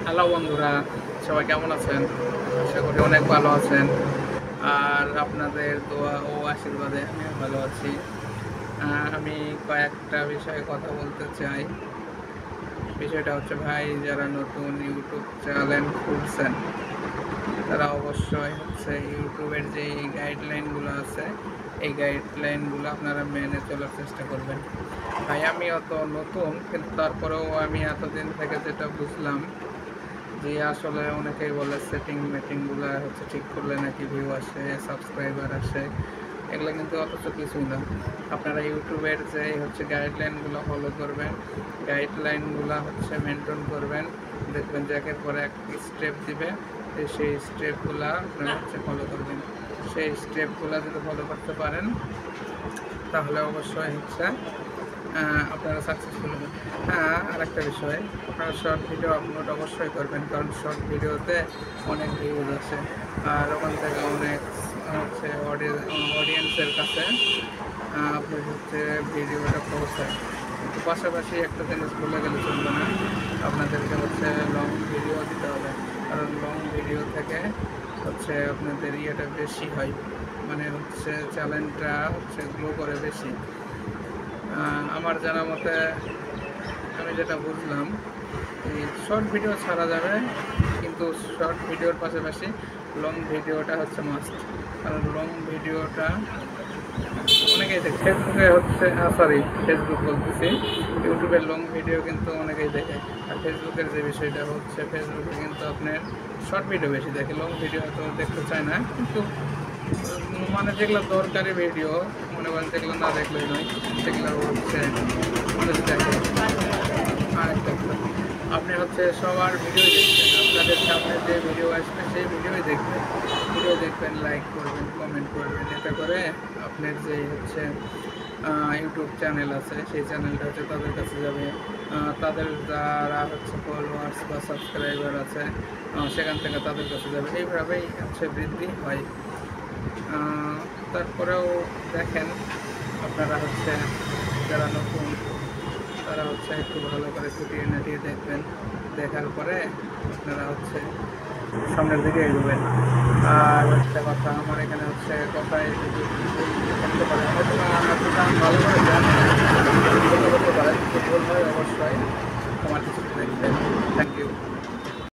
Hello বন্ধুরা, সবাই কেমন আছেন? আশা করি অনেক ভালো আছেন। আর আপনাদের দোয়া ও আশীর্বাদে আমিও ভালো আছি। আমি কয়েকটা বিষয়ে কথা বলতে চাই। বিষয়টা হচ্ছে ভাই, যারা নতুন ইউটিউব চ্যানেল খুলছেন তারা অবশ্যই হচ্ছে ইউটিউবের যে গাইডলাইনগুলো আছে, এই গাইডলাইনগুলো আপনারা মেনে চলার চেষ্টা করবেন। ভাই আমি অত নতুন, কিন্তু তারপরেও আমি এতদিন থেকে যেটা বুঝলাম যে আসলে অনেকেই বলে সেটিং মেটিংগুলো হচ্ছে ঠিক করলে নাকি ভিউ আসে, সাবস্ক্রাইবার আসে, এগুলো কিন্তু অথচ কিছুই না। আপনারা ইউটিউবের যে হচ্ছে গাইডলাইনগুলো ফলো করবেন, গাইডলাইনগুলো হচ্ছে মেনটেন করবেন, দেখবেন যে একের পর এক স্টেপ দিবে, সেই স্টেপগুলো আপনারা হচ্ছে ফলো করবেন। সেই স্টেপগুলো যদি ফলো করতে পারেন তাহলে অবশ্যই হচ্ছে আপনারা সাকসেসফুল হবেন। হ্যাঁ, আরেকটা বিষয়, আপনারা শর্ট ভিডিও আপলোড অবশ্যই করবেন, কারণ শর্ট ভিডিওতে অনেক ভিউজ আছে আর ওখান থেকে অনেক হচ্ছে অডিয়েন্সের কাছে আপনার হচ্ছে ভিডিওটা পৌঁছায়। কিন্তু পাশাপাশি একটা জিনিস ভুলে গেলে চলবে না, আপনাদেরকে হচ্ছে লং ভিডিও দিতে হবে, কারণ লং ভিডিও থেকে হচ্ছে আপনাদের ইয়েটা বেশি হয়, মানে হচ্ছে চ্যানেলটা হচ্ছে গ্রো করে বেশি। আমার জানা মতে আমি যেটা বুঝলাম, এই শর্ট ভিডিও ছাড়া যাবে, কিন্তু শর্ট ভিডিওর পাশাপাশি লং ভিডিওটা হচ্ছে মাস্ট। কারণ লং ভিডিওটা অনেকেই দেখে, ফেসবুকে হচ্ছে ফেসবুক বলতেছি, ইউটিউবের লং ভিডিও কিন্তু অনেকেই দেখে। আর ফেসবুকের যে বিষয়টা হচ্ছে, ফেসবুকে কিন্তু আপনার শর্ট ভিডিও বেশি দেখে, লং ভিডিও হয়তো দেখতে চায় না, কিন্তু মানে যেগুলো দরকারি ভিডিও মনে করেন যেগুলো না দেখলেই নয়, সেগুলো হচ্ছে মানুষ দেখে। আরেকটা আপনি হচ্ছে সবার ভিডিও দেখবেন, আপনাদের সামনে যে ভিডিও আসবে সেই ভিডিওই দেখবেন, লাইক করবেন, কমেন্ট করবেন, এতে করে আপনার যে হচ্ছে ইউটিউব চ্যানেল আছে সেই চ্যানেলটা হচ্ছে তাদের কাছে যাবে, তাদের যারা হচ্ছে ফলোয়ার্স বা সাবস্ক্রাইবার আছে সেখান থেকে তাদের কাছে যাবে, এইভাবেই হচ্ছে বৃদ্ধি হয়। তারপরেও দেখেন, আপনারা হচ্ছে যারা নতুন তারা হচ্ছে একটু ভালো করে ফুটিয়ে নাটিয়ে দেখবেন, দেখার পরে আপনারা হচ্ছে সামনের দিকে এগোবেন। আর একটা কথা, আমার এখানে হচ্ছে কথায় যদি করতে পারে, হয়তো ভালো করে জানি করতে পারে, ভুল হয় অবশ্যই আমার কিছু দেখবেন। Thank you.